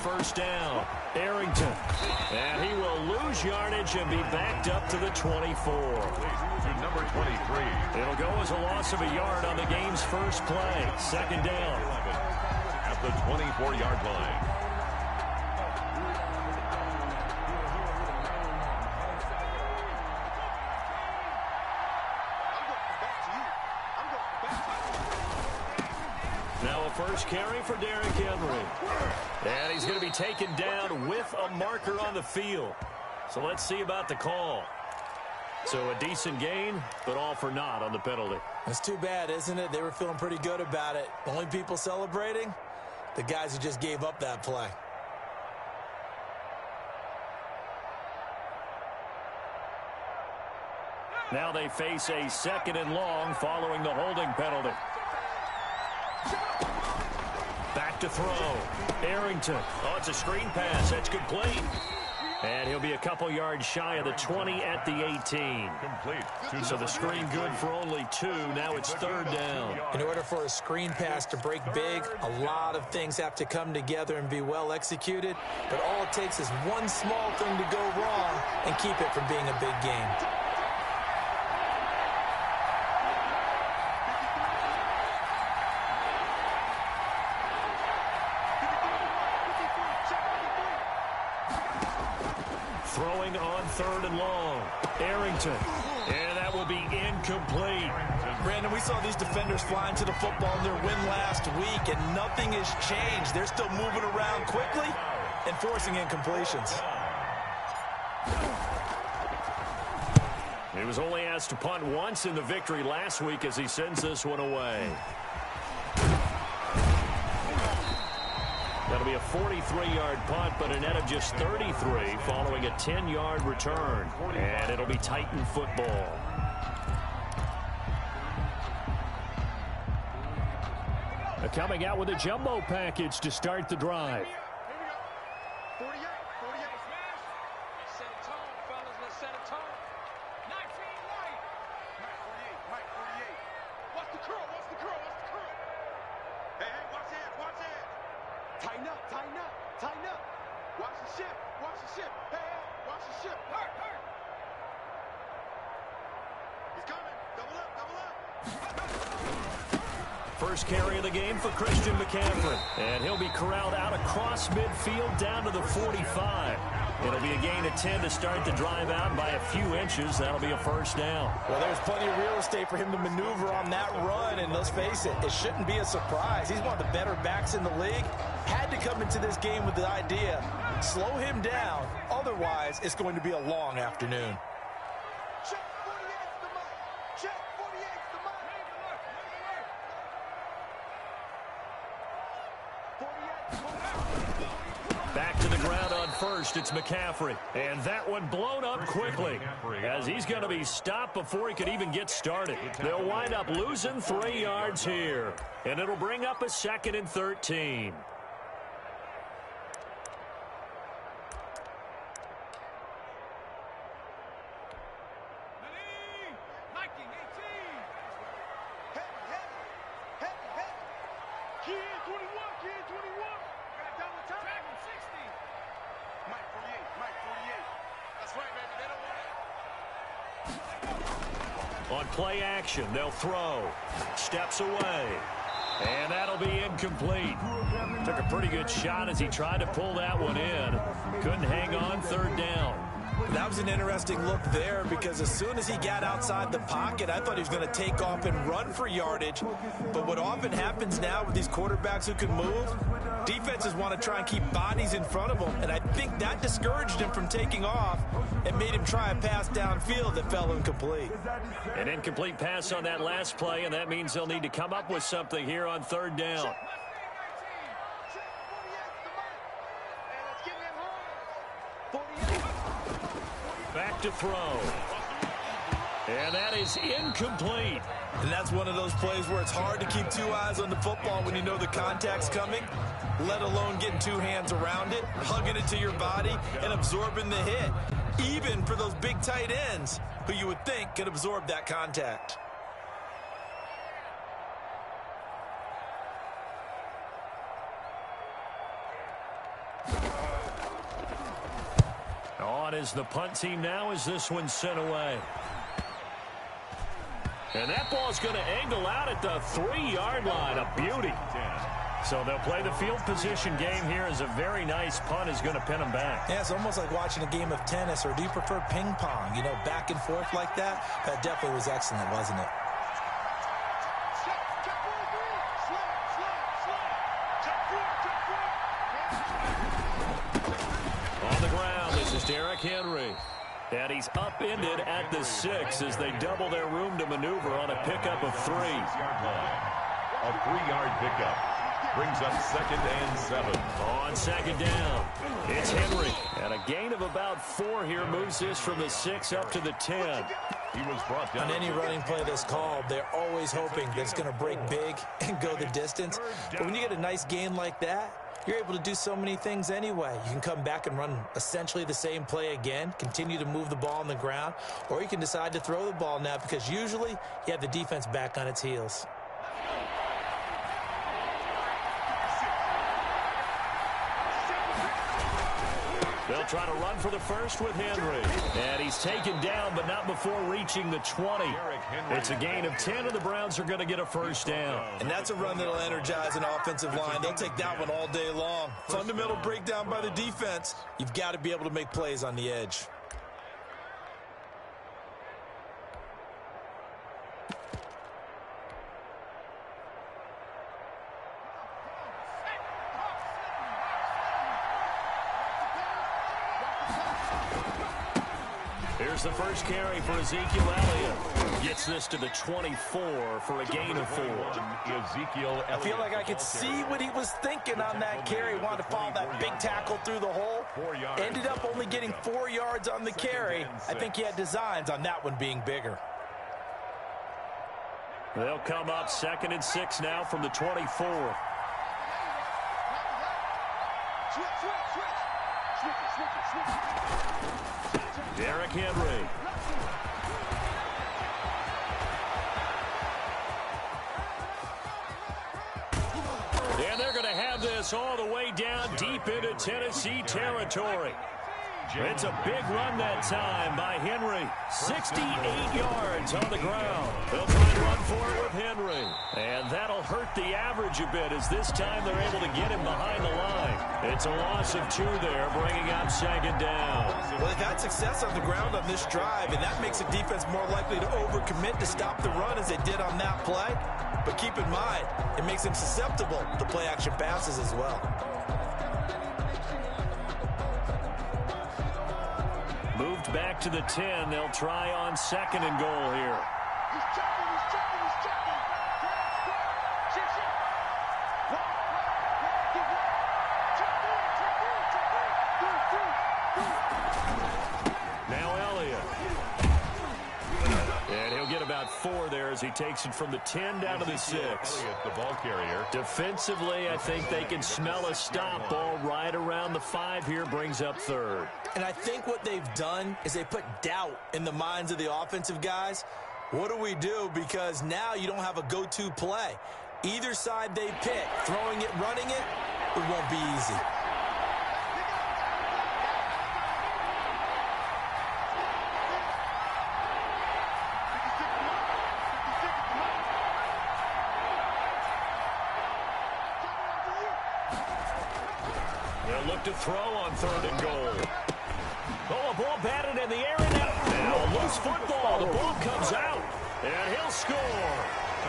first down. Arrington. And he will lose yardage and be backed up to the 24. To number 23. It'll go as a loss of a yard on the game's first play. Second down. At the 24-yard line. Now a first carry for Derrick Henry. And he's going to be taken down with a marker on the field. So let's see about the call. So a decent gain, but all for naught on the penalty. That's too bad, isn't it? They were feeling pretty good about it. The only people celebrating, the guys who just gave up that play. Now they face a second and long following the holding penalty. Back to throw. Arrington. Oh, it's a screen pass. That's complete. And he'll be a couple yards shy of the 20 at the 18. Complete. So the screen good for only 2. Now it's third down. In order for a screen pass to break big, a lot of things have to come together and be well executed. But all it takes is one small thing to go wrong and keep it from being a big game. Throwing on third and long. Arrington. And that will be incomplete. Brandon, we saw these defenders flying to the football in their win last week, and nothing has changed. They're still moving around quickly and forcing incompletions. He was only asked to punt once in the victory last week as he sends this one away. That'll be a 43-yard punt, but a net of just 33 following a 10-yard return. And it'll be Titan football. They're coming out with a jumbo package to start the drive. First carry of the game for Christian McCaffrey. And he'll be corralled out across midfield down to the 45. It'll be a gain of 10 to start the drive out by a few inches. That'll be a first down. Well, there's plenty of real estate for him to maneuver on that run, and let's face it, it shouldn't be a surprise. He's one of the better backs in the league. Had to come into this game with the idea, slow him down, otherwise it's going to be a long afternoon. Back to the ground on first, it's McCaffrey. And that one blown up quickly as he's going to be stopped before he could even get started. They'll wind up losing 3 yards here. And it'll bring up a second and 13. On play action, they'll throw. Steps away. And that'll be incomplete. Took a pretty good shot as he tried to pull that one in. Couldn't hang on third down. That was an interesting look there because as soon as he got outside the pocket, I thought he was going to take off and run for yardage. But what often happens now with these quarterbacks who can move, defenses want to try and keep bodies in front of them. And I think that discouraged him from taking off and made him try a pass downfield that fell incomplete. An incomplete pass on that last play, and that means they'll need to come up with something here on third down. Back to throw. And that is incomplete. And that's one of those plays where it's hard to keep 2 eyes on the football when you know the contact's coming, let alone getting 2 hands around it, hugging it to your body, and absorbing the hit, even for those big tight ends who you would think could absorb that contact. On is the punt team now as this one's sent away. And that ball's going to angle out at the 3-yard line. A beauty. So they'll play the field position game here as a very nice punt is going to pin them back. Yeah, it's almost like watching a game of tennis, or do you prefer ping pong? You know, back and forth like that? That definitely was excellent, wasn't it? On the ground, this is Derrick Henry. And he's upended at the 6 as they double their room to maneuver on a pickup of 3. A 3-yard pickup brings up 2nd and 7. On 2nd down, it's Henry. And a gain of about 4 here moves this from the 6 up to the 10. He was brought down. On any running play that's called, they're always hoping that it's going to break big and go the distance. But when you get a nice gain like that, you're able to do so many things anyway. You can come back and run essentially the same play again, continue to move the ball on the ground, or you can decide to throw the ball now because usually you have the defense back on its heels. They'll try to run for the first with Henry. And he's taken down, but not before reaching the 20. It's a gain of 10, and the Browns are going to get a first down. And that's a run that'll energize an offensive line. They'll take that one all day long. Fundamental breakdown by the defense. You've got to be able to make plays on the edge. Here's the first carry for Ezekiel Elliott. Gets this to the 24 for a gain of 4. I feel like I could see what he was thinking on that carry. Wanted to follow that big tackle through the hole. Ended up only getting 4 yards on the carry. I think he had designs on that one being bigger. They'll come up 2nd and 6 now from the 24. Derrick Henry. And they're going to have this all the way down deep into Tennessee territory. It's a big run that time by Henry. 68 yards on the ground. They'll try and run for it with Henry. And that'll hurt the average a bit as this time they're able to get him behind the line. It's a loss of 2 there, bringing up 2nd down. Well, they've had success on the ground on this drive, and that makes the defense more likely to overcommit to stop the run as they did on that play. But keep in mind, it makes them susceptible to play-action passes as well. Moved back to the 10. They'll try on 2nd and goal here. Now Elliott. And he'll get about 4 there as he takes it from the 10 down to the 6. The ball carrier. Defensively, I think they can smell a stop. Ball right around the 5 here, brings up 3rd. And I think what they've done is they put doubt in the minds of the offensive guys. What do we do? Because now you don't have a go-to play. Either side they pick, throwing it, running it, it won't be easy. They'll look to throw on 3rd and goal. Oh, a ball batted in the air and out. Now loose football. The ball comes out, and he'll score.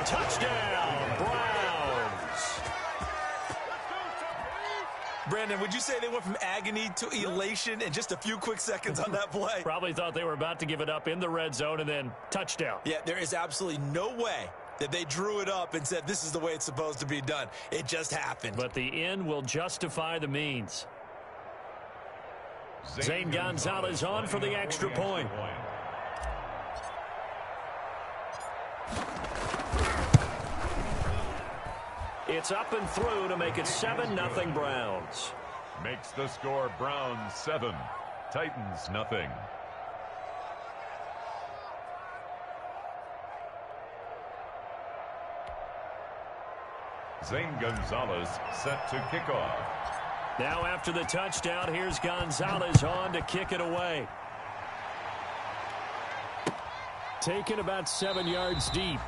Touchdown, Browns. Brandon, would you say they went from agony to elation in just a few quick seconds on that play? Probably thought they were about to give it up in the red zone and then touchdown. Yeah, there is absolutely no way that they drew it up and said this is the way it's supposed to be done. It just happened. But the end will justify the means. Zane Gonzalez on for the extra point. It's up and through to make it 7-0 Browns. Makes the score Browns 7, Titans nothing. Zane Gonzalez set to kick off. Now after the touchdown, here's Gonzalez on to kick it away. Taken about 7 yards deep.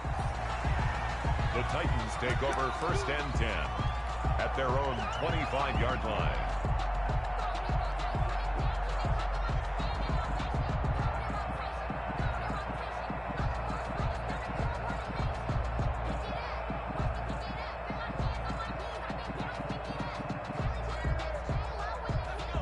The Titans take over 1st and 10 at their own 25-yard line.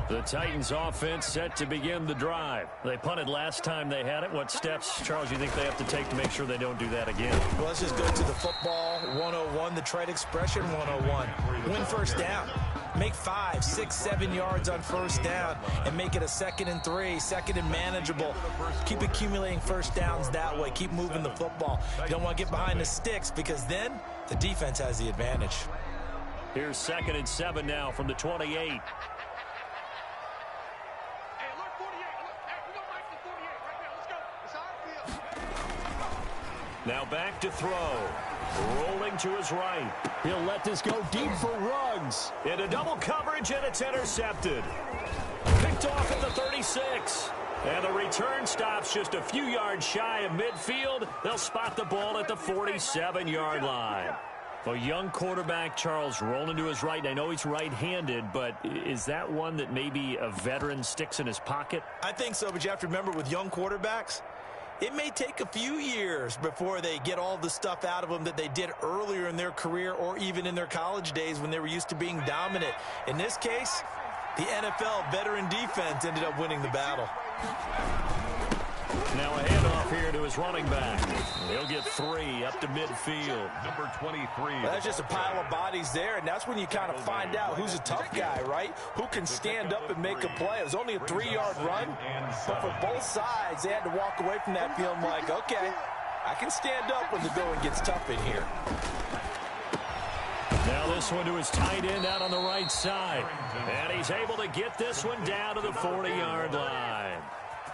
The Titans offense set to begin the drive. They punted last time they had it. What steps, Charles, you think they have to take to make sure they don't do that again? Well, let's just go to the football 101, the trade expression 101. Win first down. Make 5, 6, 7 yards on first down and make it a 2nd and 3, 2nd and manageable. Keep accumulating first downs that way. Keep moving the football. You don't want to get behind the sticks because then the defense has the advantage. Here's 2nd and 7 now from the 28. Now back to throw. Rolling to his right. He'll let this go deep for Ruggs. Into double coverage, and it's intercepted. Picked off at the 36. And the return stops just a few yards shy of midfield. They'll spot the ball at the 47-yard line. A young quarterback, Charles, rolling to his right. I know he's right-handed, but is that one that maybe a veteran sticks in his pocket? I think so, but you have to remember with young quarterbacks, it may take a few years before they get all the stuff out of them that they did earlier in their career or even in their college days when they were used to being dominant. In this case, the NFL veteran defense ended up winning the battle. Now a handoff here to his running back. He'll get 3 up to midfield. Number 23. Well, that's just a pile of bodies there, and that's when you kind of find out who's a tough guy, right? Who can stand up and make a play. It was only a 3-yard run, but for both sides, they had to walk away from that feeling like, okay, I can stand up when the going gets tough in here. Now this one to his tight end out on the right side. And he's able to get this one down to the 40-yard line.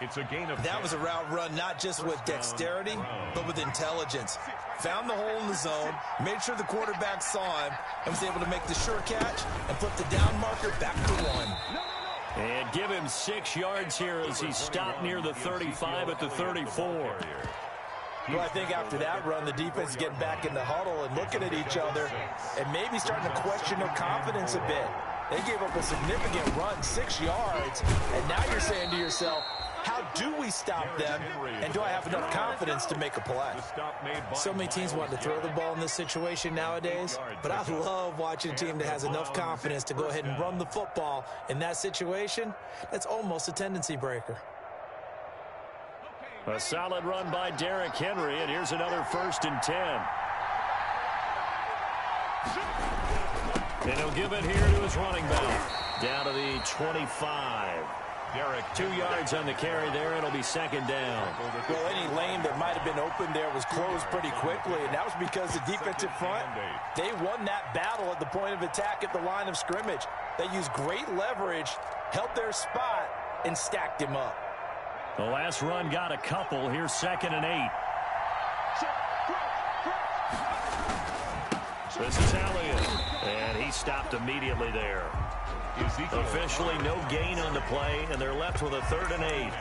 It's a gain of that was a route run, not just with dexterity, but with intelligence. Found the hole in the zone, made sure the quarterback saw him, and was able to make the sure catch and flip the down marker back to 1. And give him 6 yards here as he stopped near the 35 at the 34. Well, I think after that run, the defense is getting back in the huddle and looking at each other and maybe starting to question their confidence a bit. They gave up a significant run, 6 yards, and now you're saying to yourself, how do we stop them, and do I have enough confidence to make a play? So many teams want to throw the ball in this situation nowadays, but I love watching a team that has enough confidence to go ahead and run the football. In that situation, that's almost a tendency breaker. A solid run by Derrick Henry, and here's another 1st and 10. And he'll give it here to his running back, down to the 25. Derrick, 2 yards on the carry there. It'll be 2nd down. Well, any lane that might have been open there was closed pretty quickly, and that was because the defensive front, they won that battle at the point of attack at the line of scrimmage. They used great leverage, held their spot, and stacked him up. The last run got a couple. Here's 2nd and 8. This is Elliott, and he stopped immediately there. Officially no gain on the play, and they're left with a 3rd and 8.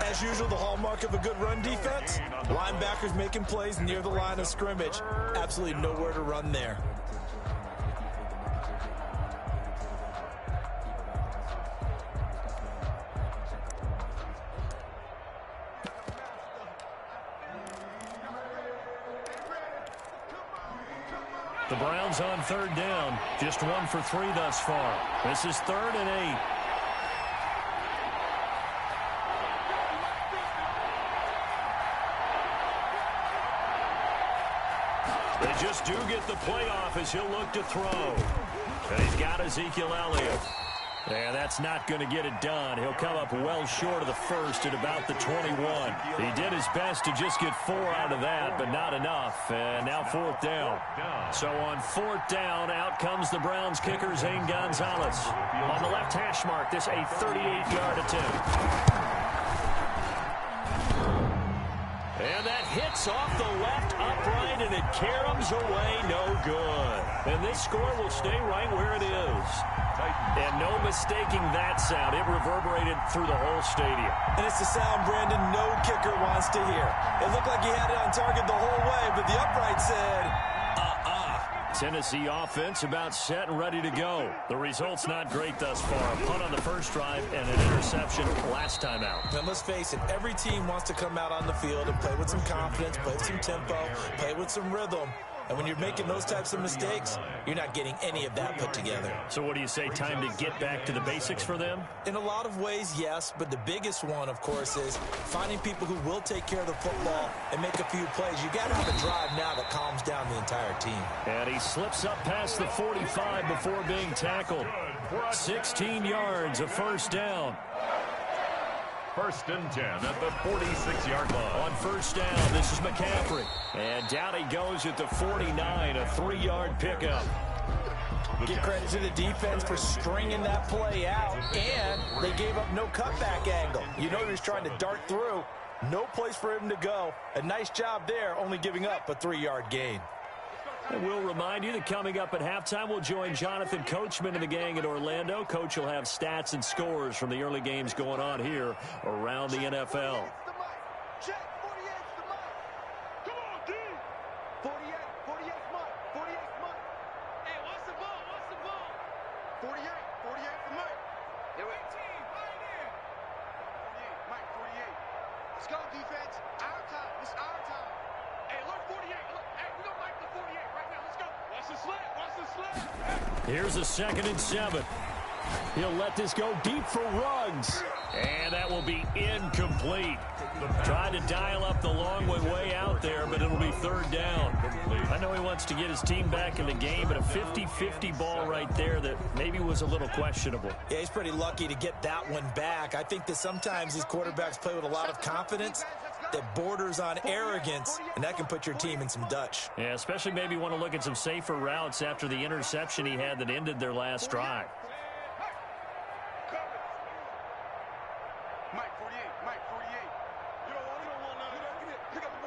As usual, the hallmark of a good run defense, linebackers making plays near the line of scrimmage. Absolutely nowhere to run there. The Browns on 3rd down. Just 1 for 3 thus far. This is 3rd and 8. They just do get the playoff as he'll look to throw. And he's got Ezekiel Elliott. And that's not going to get it done. He'll come up well short of the 1st at about the 21. He did his best to just get 4 out of that, but not enough. And now 4th down. So on 4th down, out comes the Browns kicker, Zane Gonzalez. On the left hash mark, this a 38-yard attempt. And that hits off the left upright, and it caroms away, no good. And this score will stay right where it is. And no mistaking that sound. It reverberated through the whole stadium. And it's the sound, Brandon, no kicker wants to hear. It looked like he had it on target the whole way, but the upright said, Tennessee offense about set and ready to go. The result's not great thus far. A punt on the first drive and an interception last time out. And let's face it, every team wants to come out on the field and play with some confidence, play with some tempo, play with some rhythm. And when you're making those types of mistakes, you're not getting any of that put together. So what do you say, time to get back to the basics for them? In a lot of ways, yes, but the biggest one, of course, is finding people who will take care of the football and make a few plays. You got to have a drive now that calms down the entire team. And he slips up past the 45 before being tackled. 16 yards, a first down. First and 10 at the 46-yard line. On first down, this is McCaffrey. And down he goes at the 49, a 3-yard pickup. Give credit to the defense for stringing that play out, and they gave up no cutback angle. You know he was trying to dart through. No place for him to go. A nice job there, only giving up a 3-yard gain. And we'll remind you that coming up at halftime, we'll join Jonathan Coachman and the gang in Orlando. Coach will have stats and scores from the early games going on here around the NFL. Let's go, defense. Our time. It's our time. Hey, look, 48. Look, hey, we're going to make the 48 right now. Let's go. Watch the slant. Watch the slant. Here's a 2nd and 7. He'll let this go deep for Ruggs. And that will be incomplete. Trying to dial up the long way out there, but it'll be 3rd down. I know he wants to get his team back in the game, but a 50-50 ball right there that maybe was a little questionable. Yeah, he's pretty lucky to get that one back. I think that sometimes these quarterbacks play with a lot of confidence that borders on arrogance, and that can put your team in some Dutch. Yeah, especially maybe want to look at some safer routes after the interception he had that ended their last drive. Mike 48. Mike 48. You don't want none of that. Pick up the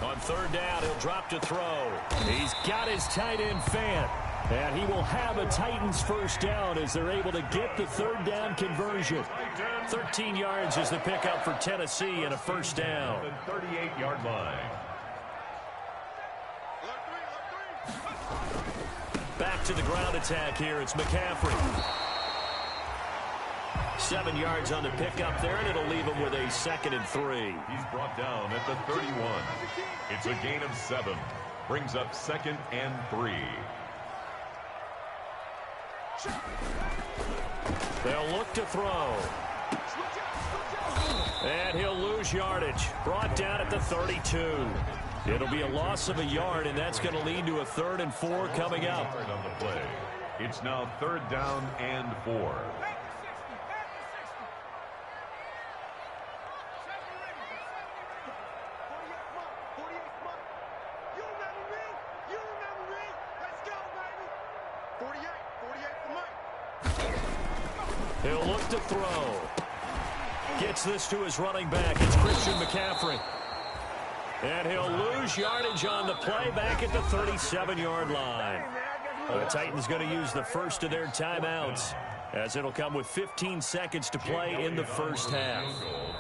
ball. On 3rd down, he'll drop to throw. He's got his tight end fan. And he will have a Titans first down as they're able to get the 3rd down conversion. 13 yards is the pickup for Tennessee and a first down. The 38-yard line. Back to the ground attack here. It's McCaffrey. 7 yards on the pickup there, and it'll leave him with a 2nd and 3. He's brought down at the 31. It's a gain of 7. Brings up 2nd and 3. They'll look to throw. And he'll lose yardage. Brought down at the 32. It'll be a loss of a yard, and that's going to lead to a 3rd and 4 coming up. On the play. It's now 3rd down and 4. He'll look to throw. Gets this to his running back. It's Christian McCaffrey. And he'll lose yardage on the play back at the 37-yard line. The Titans going to use the first of their timeouts, as it'll come with 15 seconds to play in the first half.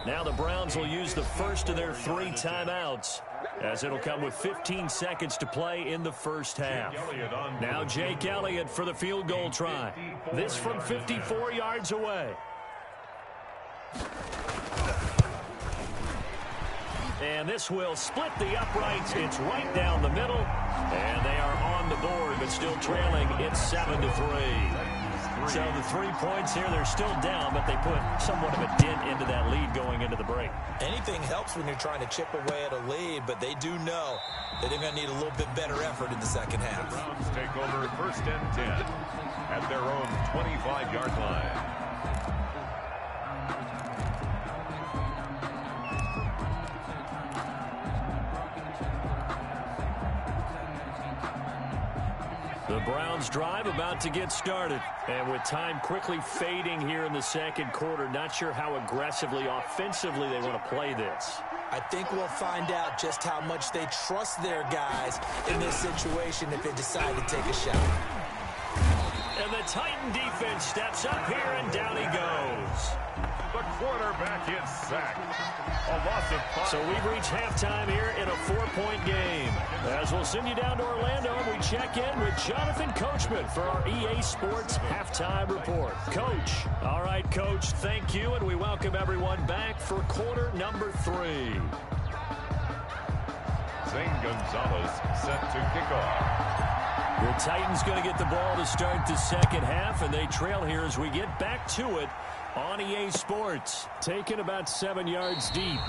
Now the Browns will use the first of their 3 timeouts, as it'll come with 15 seconds to play in the first half. Now Jake Elliott for the field goal try. This from 54 yards away. And this will split the uprights. It's right down the middle. And they are on the board, but still trailing. It's 7-3. So the 3 points here, they're still down, but they put somewhat of a dent into that lead going into the break. Anything helps when you're trying to chip away at a lead, but they do know that they're going to need a little bit better effort in the second half. The Browns take over 1st and 10 at their own 25-yard line. The Browns drive about to get started. And with time quickly fading here in the second quarter, not sure how aggressively, offensively they want to play this. I think we'll find out just how much they trust their guys in this situation if they decide to take a shot. And the Titan defense steps up here, and down he goes. The quarterback is sacked. A loss of 5. So we've reached halftime here in a 4-point game. As we'll send you down to Orlando, and we check in with Jonathan Coachman for our EA Sports Halftime Report. Coach. All right, Coach, thank you, and we welcome everyone back for quarter number 3. Zane Gonzalez set to kick off. The Titans going to get the ball to start the second half, and they trail here as we get back to it on EA Sports. Taken about 7 yards deep.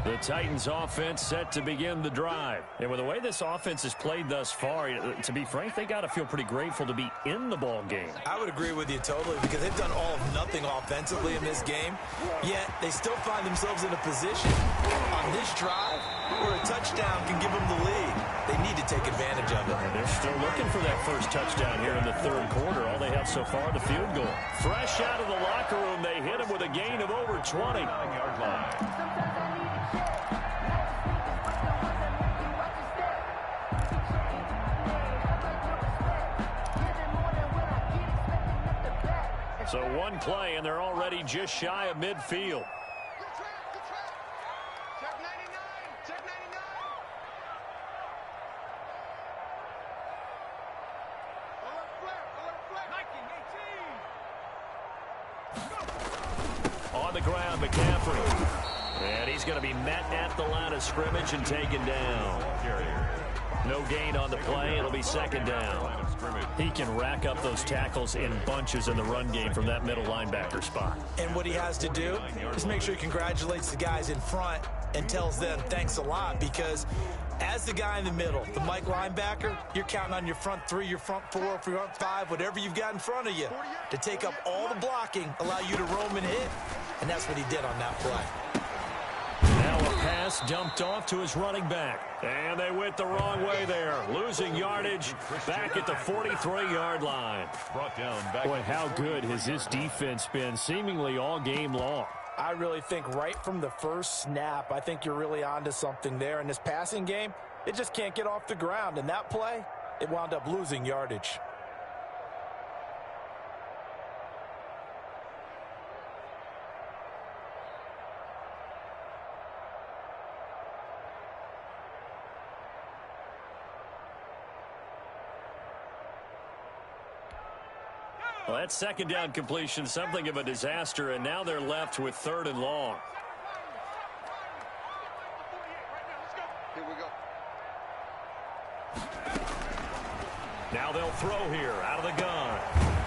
The Titans offense set to begin the drive. And with the way this offense has played thus far, to be frank, they got to feel pretty grateful to be in the ball game. I would agree with you totally because they've done all of nothing offensively in this game, yet they still find themselves in a position on this drive where a touchdown can give them the lead. They need to take advantage of it. And they're still looking for that first touchdown here in the third quarter. All they have so far, the field goal. Fresh out of the locker room, they hit him with a gain of over 20. 9-yard line. So one play, and they're already just shy of midfield. Good track, good track. Check 99, check 99. Alert flare, Nike 18. On the ground, McCaffrey. And he's going to be met at the line of scrimmage and taken down. No gain on the play. It'll be second down. He can rack up those tackles in bunches in the run game from that middle linebacker spot. And what he has to do is make sure he congratulates the guys in front and tells them thanks a lot, because as the guy in the middle, the Mike linebacker, you're counting on your front 3, your front 4, your front 5, whatever you've got in front of you to take up all the blocking, allow you to roam and hit. And that's what he did on that play. Now a pass dumped off to his running back. And they went the wrong way there. Losing yardage back at the 43-yard line. Brought down back. Boy, how good has this defense been seemingly all game long? I really think right from the first snap, I think you're really onto something there. In this passing game, it just can't get off the ground. And that play, it wound up losing yardage. Well, that second down completion, something of a disaster, and now they're left with 3rd and long. Here we go. Now they'll throw here out of the gun.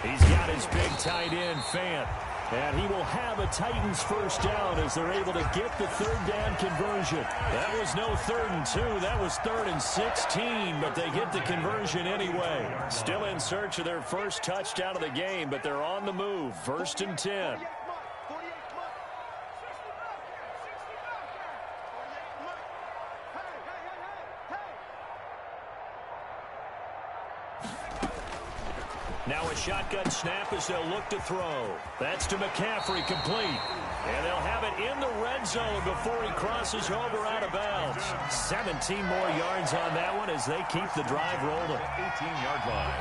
He's got his big tight end, Fant. And he will have a Titans first down as they're able to get the 3rd down conversion. That was no 3rd and 2. That was 3rd and 16, but they get the conversion anyway. Still in search of their first touchdown of the game, but they're on the move. 1st and 10. Now a shotgun snap as they'll look to throw. That's to McCaffrey, complete. And they'll have it in the red zone before he crosses over out of bounds. 17 more yards on that one as they keep the drive rolling. 18-yard line.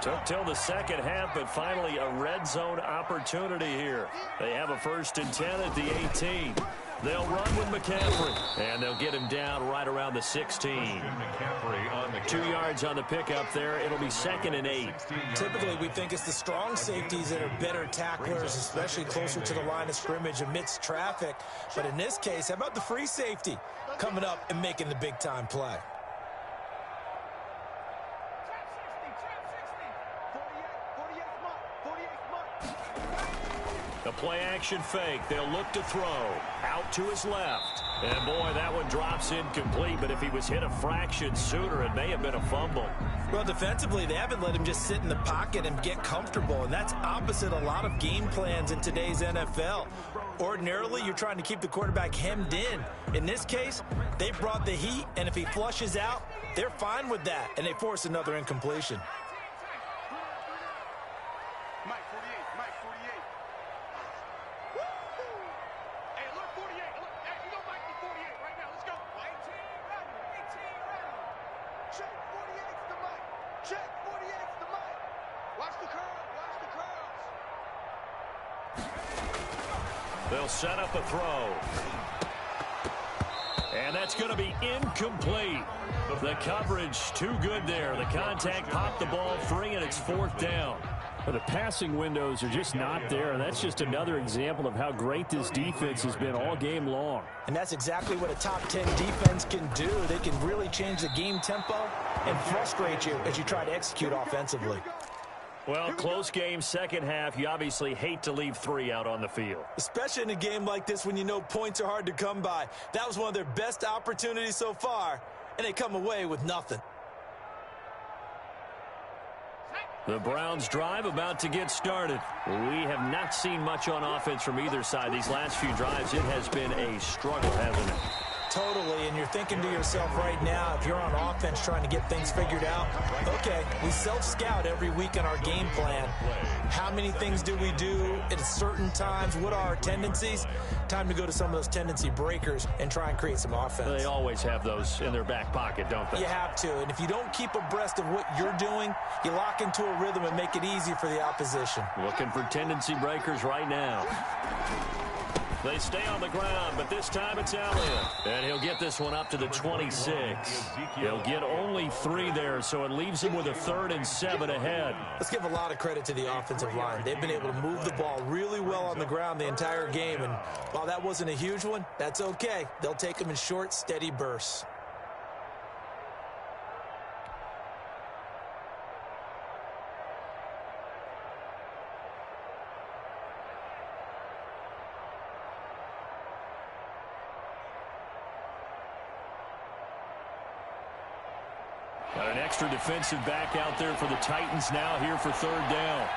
Took till the second half, but finally a red zone opportunity here. They have a 1st and 10 at the 18. They'll run with McCaffrey, and they'll get him down right around the 16. McCaffrey on the 2 yards on the pickup there. It'll be 2nd and 8. Typically, we think it's the strong safeties that are better tacklers, especially closer to the line of scrimmage amidst traffic. But in this case, how about the free safety coming up and making the big-time play? Trap 60, 48, 48 month, 48 month. The play-action fake. They'll look to throw. Out to his left. And, boy, that one drops incomplete. But if he was hit a fraction sooner, it may have been a fumble. Well, defensively, they haven't let him just sit in the pocket and get comfortable. And that's opposite a lot of game plans in today's NFL. Ordinarily, you're trying to keep the quarterback hemmed in. In this case, they brought the heat. And if he flushes out, they're fine with that. And they force another incompletion. They'll set up a throw. And that's going to be incomplete. The coverage too good there. The contact popped the ball free, and it's 4th down. But the passing windows are just not there, and that's just another example of how great this defense has been all game long. And that's exactly what a top 10 defense can do. They can really change the game tempo and frustrate you as you try to execute offensively. Well, close game, second half. You obviously hate to leave 3 out on the field. Especially in a game like this when you know points are hard to come by. That was one of their best opportunities so far, and they come away with nothing. The Browns drive about to get started. We have not seen much on offense from either side. These last few drives, it has been a struggle, hasn't it? Totally, and you're thinking to yourself right now, if you're on offense trying to get things figured out, okay, we self-scout every week in our game plan. How many things do we do at certain times? What are our tendencies? Time to go to some of those tendency breakers and try and create some offense. They always have those in their back pocket, don't they? You have to, and if you don't keep abreast of what you're doing, you lock into a rhythm and make it easy for the opposition. Looking for tendency breakers right now. They stay on the ground, but this time it's Elliott. And he'll get this one up to the 26. He'll get only 3 there, so it leaves him with a 3rd and 7 ahead. Let's give a lot of credit to the offensive line. They've been able to move the ball really well on the ground the entire game, and while that wasn't a huge one, that's okay. They'll take them in short, steady bursts. Got an extra defensive back out there for the Titans now here for 3rd down.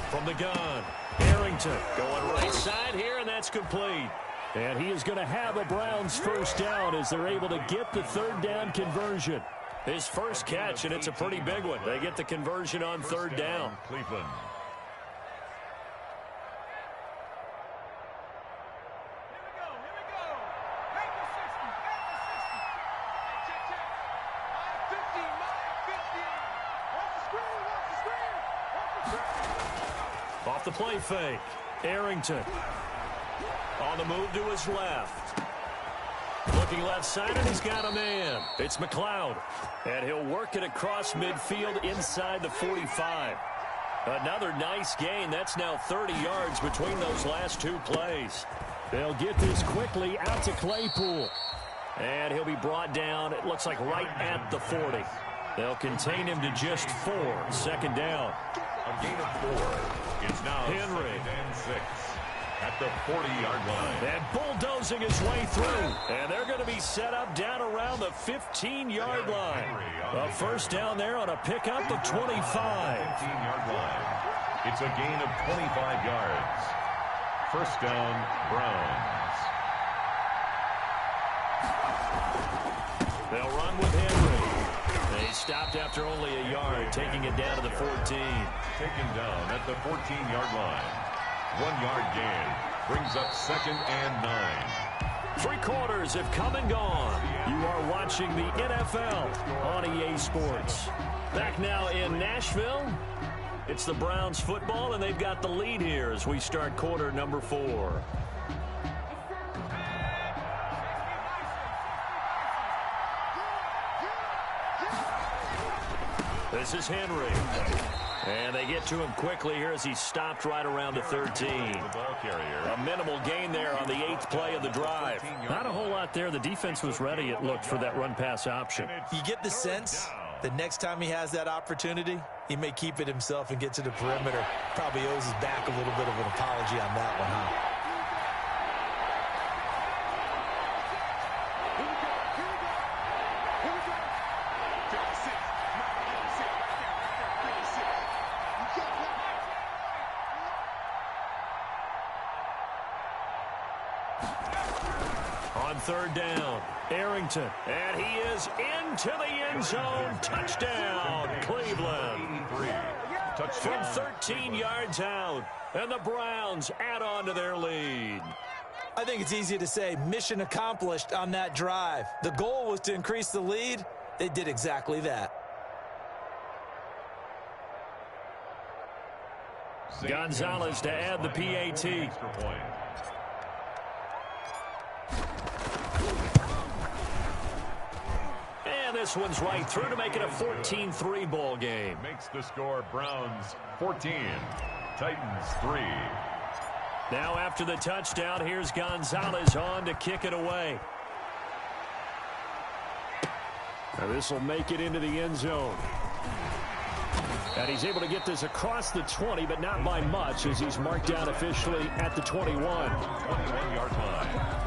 From the gun, Arrington going right side here, and that's complete. And he is going to have a Browns 1st down as they're able to get the 3rd down conversion. His first catch, and it's a pretty big one. They get the conversion on 3rd down. Cleveland. Off the play fake, Arrington. On the move to his left. Looking left side, and he's got a man. It's McLeod. And he'll work it across midfield inside the 45. Another nice gain. That's now 30 yards between those last 2 plays. They'll get this quickly out to Claypool. And he'll be brought down, it looks like right at the 40. They'll contain him to just 4. 2nd down. A gain of 4. It's now Henry. 2nd and 6. At the 40-yard line. And bulldozing his way through. And they're going to be set up down around the 15-yard line. A 1st down there on a pickup of 25. 15-yard line. It's a gain of 25 yards. 1st down, Browns. They'll run with Henry. They stopped after only a yard, taking it down to the 14. Taken down at the 14-yard line. 1-yard gain. Brings up 2nd and 9. 3 quarters have come and gone. You are watching the NFL on EA Sports. Back now in Nashville. It's the Browns football, and they've got the lead here as we start quarter number 4. This is Henry. And they get to him quickly here as he stopped right around the 13. The ball carrier. A minimal gain there on the 8th play of the drive. Not a whole lot there. The defense was ready, it looked, for that run-pass option. You get the sense the next time he has that opportunity, he may keep it himself and get to the perimeter. Probably owes his back a little bit of an apology on that one, huh? On 3rd down, Arrington. And he is into the end zone. Touchdown, Cleveland. From 13 yards out. And the Browns add on to their lead. I think it's easy to say mission accomplished on that drive. The goal was to increase the lead. They did exactly that. Gonzalez to add the PAT. And this one's right through to make it a 14-3 ball game. Makes the score Browns 14, Titans 3. Now after the touchdown, here's Gonzalez on to kick it away. Now this will make it into the end zone. And he's able to get this across the 20, but not by much, as he's marked down officially at the 21. 21-yard line.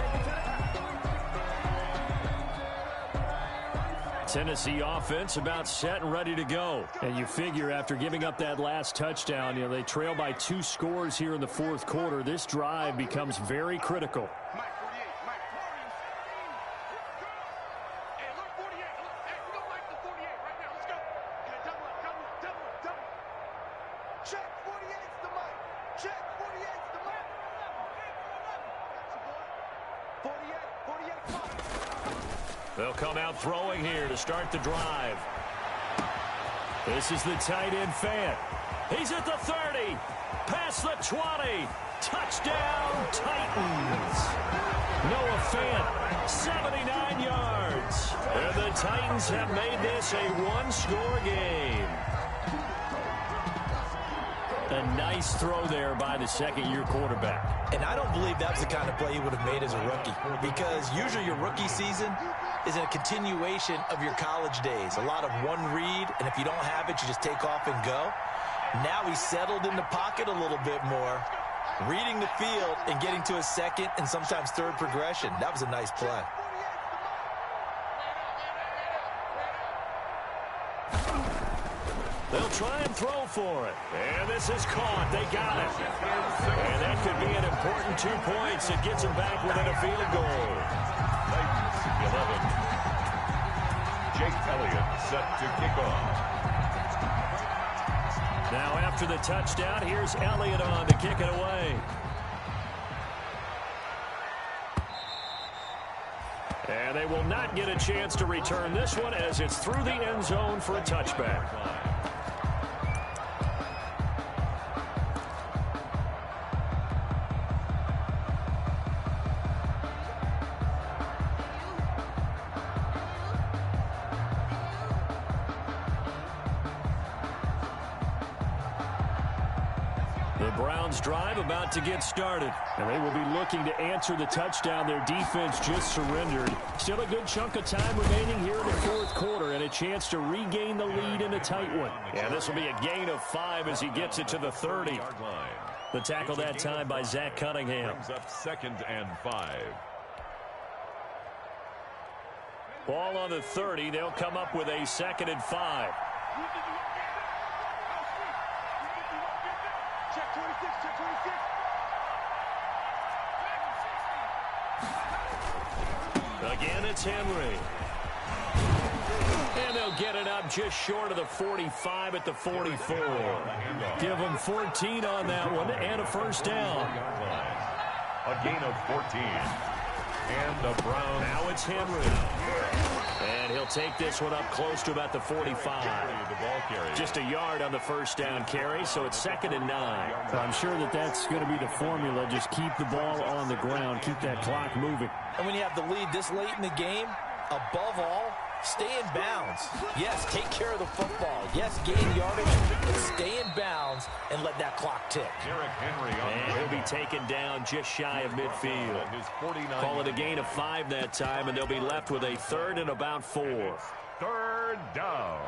Tennessee offense about set and ready to go. And you figure after giving up that last touchdown, they trail by 2 scores here in the 4th quarter. This drive becomes very critical. They'll come out throwing here to start the drive. This is the tight end Fant. He's at the 30. Past the 20. Touchdown, Titans. Noah Fant, 79 yards. And the Titans have made this a one-score game. A nice throw there by the second-year quarterback. And I don't believe that was the kind of play he would have made as a rookie, because usually your rookie season is a continuation of your college days. A lot of one read, and if you don't have it, you just take off and go. Now he's settled in the pocket a little bit more, reading the field and getting to a second and sometimes third progression. That was a nice play. They'll try and throw for it. And this is caught. They got it. And that could be an important 2 points that gets them back within a field goal. Titans 11. Jake Elliott set to kick off. Now after the touchdown, here's Elliott on to kick it away. And they will not get a chance to return this one as it's through the end zone for a touchback. The Browns drive about to get started. And they will be looking to answer the touchdown their defense just surrendered. Still a good chunk of time remaining here in the 4th quarter and a chance to regain the lead in a tight one. Yeah, this will be a gain of 5 as he gets it to the 30. The tackle that time by Zach Cunningham. Brings up 2nd and 5. Ball on the 30. They'll come up with a 2nd and 5. Check 26, check 26. Again, it's Henry. And they'll get it up just short of the 45 at the 44. Give them 14 on that one and a first down. A gain of 14. And the Browns. Now it's Henry. And he'll take this one up close to about the 45. Just a yard on the first down carry, so it's 2nd and 9. So I'm sure that that's going to be the formula. Just keep the ball on the ground, keep that clock moving. And when you have the lead this late in the game, above all, Stay in bounds. Yes, take care of the football. Yes, gain yardage, but stay in bounds and let that clock tick. Derrick Henry on And he'll be taken down just shy of midfield. Call it a gain of 5 that time, and they'll be left with a 3rd and about 4. 3rd down.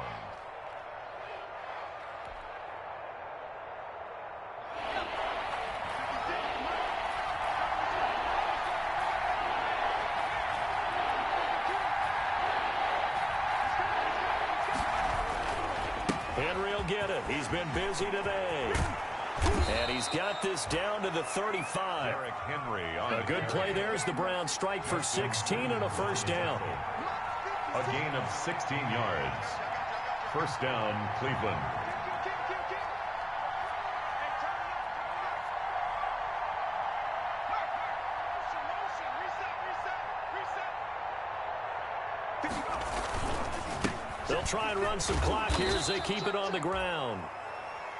Henry will get it. He's been busy today. And he's got this down to the 35. Derrick Henry on A good play there as the Browns strike for 16 and a 1st down. A gain of 16 yards. 1st down, Cleveland. They'll try and run some clock here as they keep it on the ground.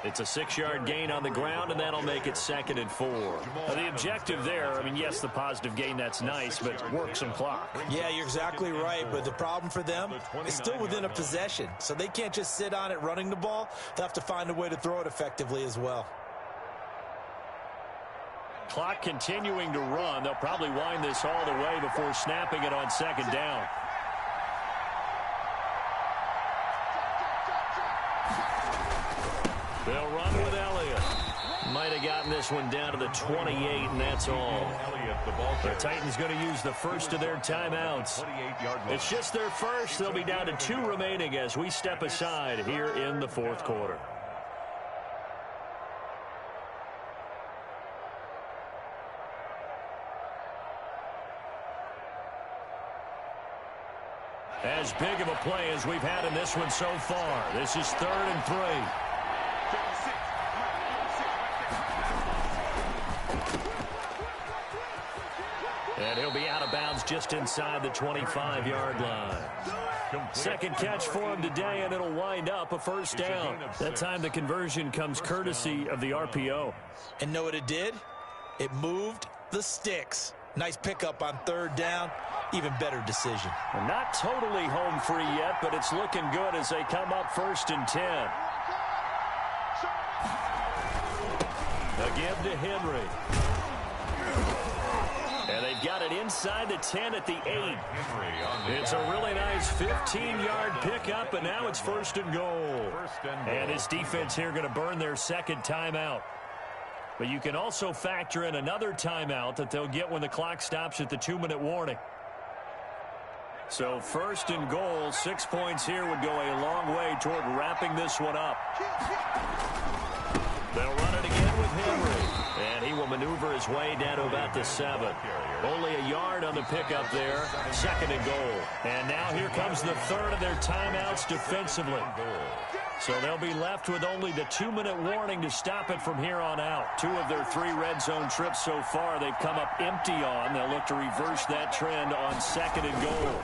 It's a 6-yard gain on the ground, and that'll make it 2nd and 4. The objective there, I mean, yes, the positive gain, that's nice, but work some clock. Yeah, you're exactly right, but the problem for them is still within a possession, so they can't just sit on it running the ball. They'll have to find a way to throw it effectively as well. Clock continuing to run. They'll probably wind this all the way before snapping it on 2nd down. They'll run with Elliott. Might have gotten this one down to the 28, and that's all. The Titans going to use the first of their timeouts. It's just their first. They'll be down to 2 remaining as we step aside here in the 4th quarter. As big of a play as we've had in this one so far. This is 3rd and 3. And he'll be out of bounds just inside the 25-yard line. 2nd catch for him today, and it'll wind up a 1st down. That time the conversion comes courtesy of the RPO. And know what it did? It moved the sticks. Nice pickup on 3rd down. Even better decision. Well, not totally home free yet, but it's looking good as they come up 1st and 10. A give to Henry. And they've got it inside the 10 at the 8. It's a really nice 15-yard pickup, and now it's 1st and goal. And his defense here going to burn their 2nd timeout. But you can also factor in another timeout that they'll get when the clock stops at the 2-minute warning. So 1st and goal, 6 points here would go a long way toward wrapping this one up. They'll run it again with Henry. And he will maneuver his way down to about the 7. Only a yard on the pickup there. 2nd and goal. And now here comes the 3rd of their timeouts defensively. So they'll be left with only the 2-minute warning to stop it from here on out. 2 of their 3 red zone trips so far they've come up empty on. They'll look to reverse that trend on 2nd and goal.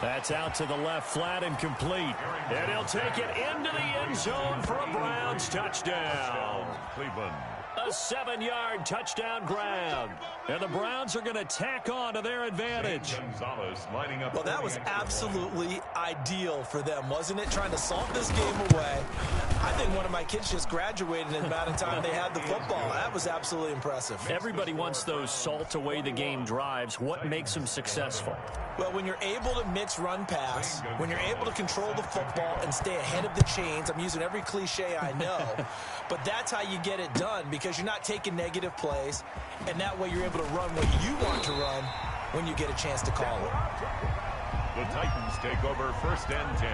That's out to the left, flat and complete. And he'll take it into the end zone for a Browns touchdown. Cleveland. A 7-yard touchdown grab. And the Browns are going to tack on to their advantage. Well, that was absolutely ideal for them, wasn't it? Trying to salt this game away. I think one of my kids just graduated in the amount of time they had the football. That was absolutely impressive. Everybody wants those salt away the game drives. What makes them successful? Well, when you're able to mix run-pass, when you're able to control the football and stay ahead of the chains, I'm using every cliche I know, but that's how you get it done because you're not taking negative plays, and that way you're able to run what you want to run when you get a chance to call it. The Titans take over 1st and 10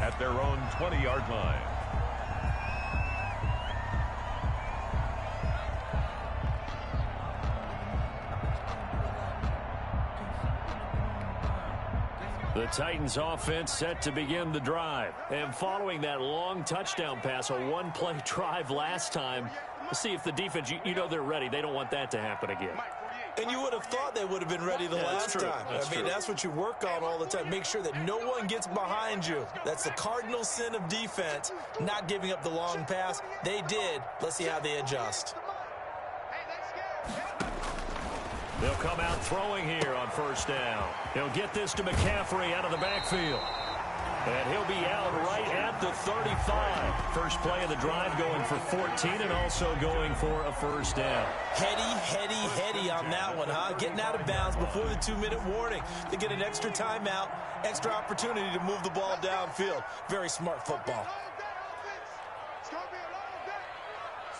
at their own 20-yard line. The Titans offense set to begin the drive. And following that long touchdown pass, a 1-play drive last time, let's see if the defense, you know they're ready. They don't want that to happen again. And you would have thought they would have been ready the last time. I mean, that's what you work on all the time. Make sure that no one gets behind you. That's the cardinal sin of defense, not giving up the long pass. They did. Let's see how they adjust. They'll come out throwing here on first down. He'll get this to McCaffrey out of the backfield. And he'll be out right at the 35. First play of the drive going for 14 and also going for a first down. Heady on that one, huh? Getting out of bounds before the 2-minute warning. They get an extra timeout, extra opportunity to move the ball downfield. Very smart football. It's going to be a long day.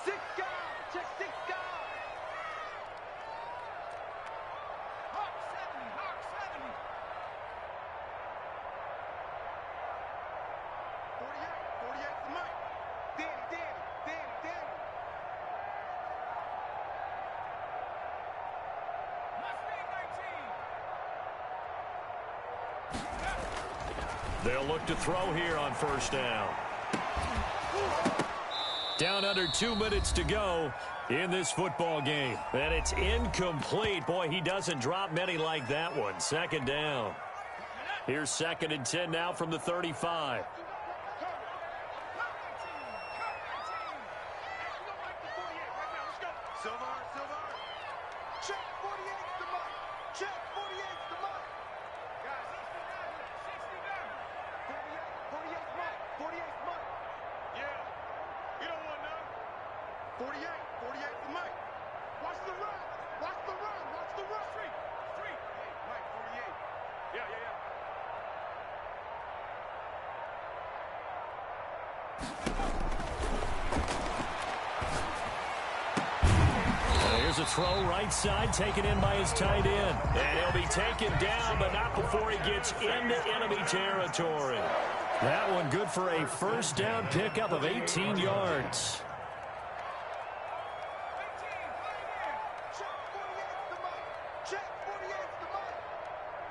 6 guys. Check 6 guys. Hawk 70. Hawk 70. 48 to Mike. Danny. They'll look to throw here on first down. Down under 2 minutes to go in this football game. And it's incomplete. Boy, he doesn't drop many like that one. Second down. Here's 2nd and 10 now from the 35. Check 48's the Mike. Check 48's the Mike. Guys, 48's Mike. 48's Mike. Yeah. You don't want none. 48's the Mike. Watch the run. Watch the run. Watch the run. Street. Mike, 48. Yeah. Here's a throw right side, taken in by his tight end. And he'll be taken down, but not before he gets into enemy territory. That one good for a first down pickup of 18 yards. Check 48's the Mike. Check 48's the Mike.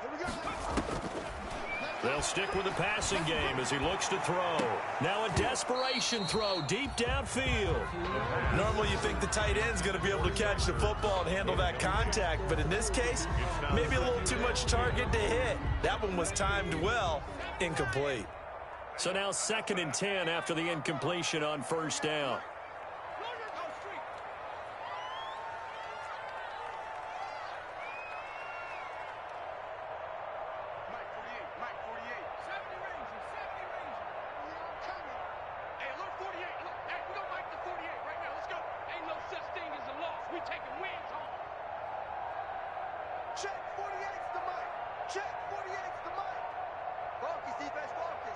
Here we go. They'll stick with the passing game as he looks to throw. Now a desperation throw deep downfield. Normally you think the tight end's going to be able to catch the football and handle that contact, but in this case, maybe a little too much target to hit. That one was timed well, incomplete. So now 2nd and 10 after the incompletion on first down. Mike 48. 70 Ranger. Hey, look, 48. Look, hey, we don't like the 48 right now. Let's go. Ain't no such thing as a loss. We taking wins home. Check 48's the Mike. Check 48's the Mike. Focus, defense, focus.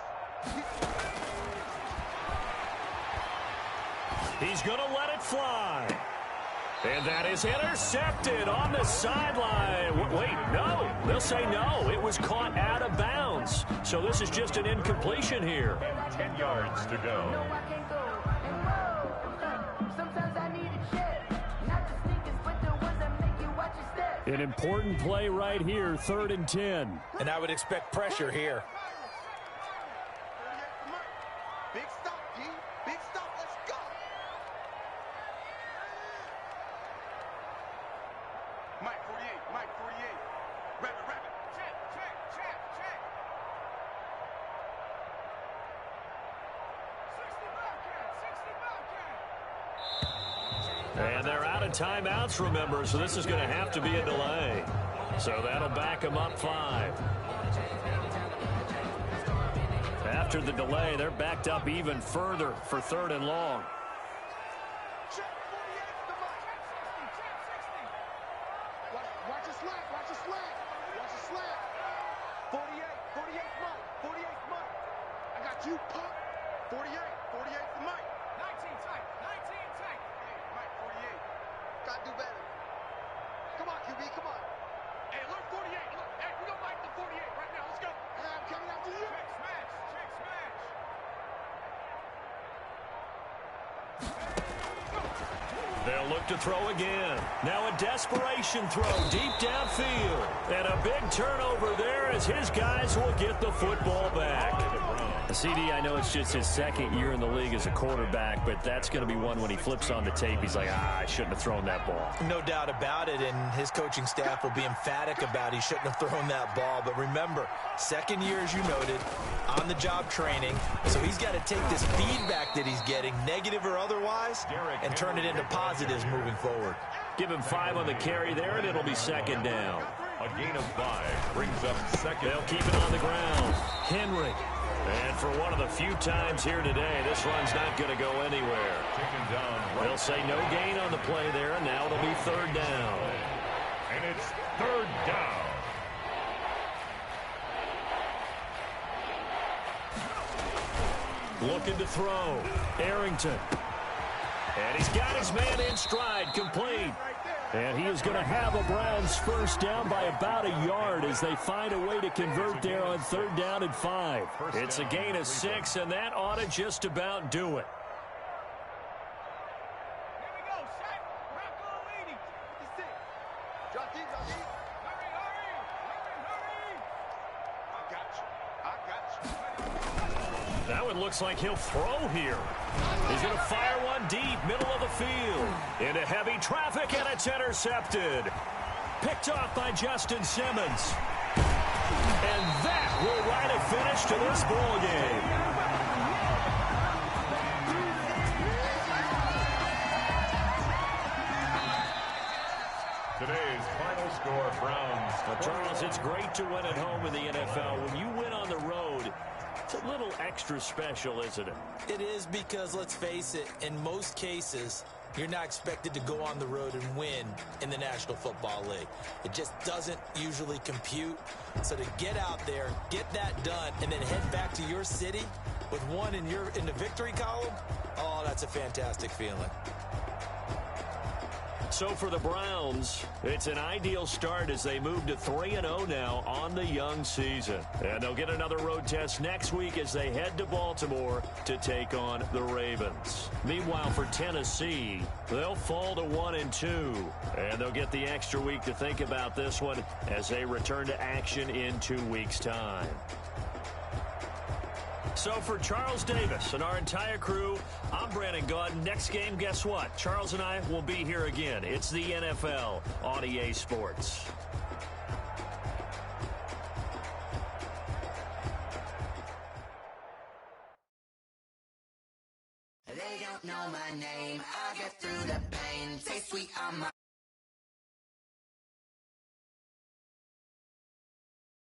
He's going to let it fly. And that is intercepted on the sideline. Wait, no. They'll say no. It was caught out of bounds. So this is just an incompletion here. 10 yards to go. No, I can't go and roll. Sometimes I need a check. Not the sneakers, but the ones that make you watch your step. An important play right here, 3rd and 10. And I would expect pressure here. 48's the Mike. Big stop, D. Big stop. Let's go. Mike 48. Rabbit. Check. 60 Bobcat. And they're out of timeouts, remember, so this is going to have to be a delay. So that'll back them up 5. After the delay, they're backed up even further for 3rd and long. Check 48's the Mike. Check 60. Watch your slack. 48's Mike. 48's Mike. I got you, pup. 48's the Mike. 19 tight. Hey, Mike 48. Gotta do better. Come on, QB, come on. Hey, look, 48. Look, hey, we don't like the 48 right now. Let's go. Hey, I'm coming after you. Check smash. They'll look to throw again. Now a desperation throw deep downfield. And a big turnover there as his guys will get the football back. CD, I know it's just his 2nd year in the league as a quarterback, but that's going to be one when he flips on the tape, he's like, I shouldn't have thrown that ball. No doubt about it, and his coaching staff will be emphatic about he shouldn't have thrown that ball. But remember, 2nd year, as you noted, on-the-job training, so he's got to take this feedback that he's getting, negative or otherwise, and turn it into positives moving forward. Give him 5 on the carry there, and it'll be second down. A gain of 5 brings up second. They'll keep it on the ground. Henry. And for one of the few times here today, this run's not going to go anywhere. Taken down right. They'll say no gain on the play there, and now it'll be third down. And it's third down. Looking to throw. Arrington. And he's got his man in stride, complete. And he is going to have a Browns first down by about a yard as they find a way to convert there on third down and 5. It's a gain of 6, and that ought to just about do it. Here we go, Shaq. Rocco leading. 56. Drop these, drop these. Hurry, hurry. Hurry, hurry. I got you. That one looks like he'll throw here. He's going to fire one deep, middle of the field. Into heavy traffic, and it's intercepted. Picked off by Justin Simmons. And that will write a finish to this ball game. Today's final score, Browns. Now, Charles, it's great to win at home in the NFL. When you win on the road, it's a little extra special, isn't it? It is because, let's face it, in most cases, you're not expected to go on the road and win in the National Football League. It just doesn't usually compute. So to get out there, get that done, and then head back to your city with one in the victory column, oh, that's a fantastic feeling. So for the Browns, it's an ideal start as they move to 3-0 now on the young season. And they'll get another road test next week as they head to Baltimore to take on the Ravens. Meanwhile, for Tennessee, they'll fall to 1-2. And they'll get the extra week to think about this one as they return to action in 2 weeks' time. So for Charles Davis and our entire crew, I'm Brandon Gaudin. Next game, guess what? Charles and I will be here again. It's the NFL on EA Sports. They don't know my name. I get through the pain. Stay sweet on my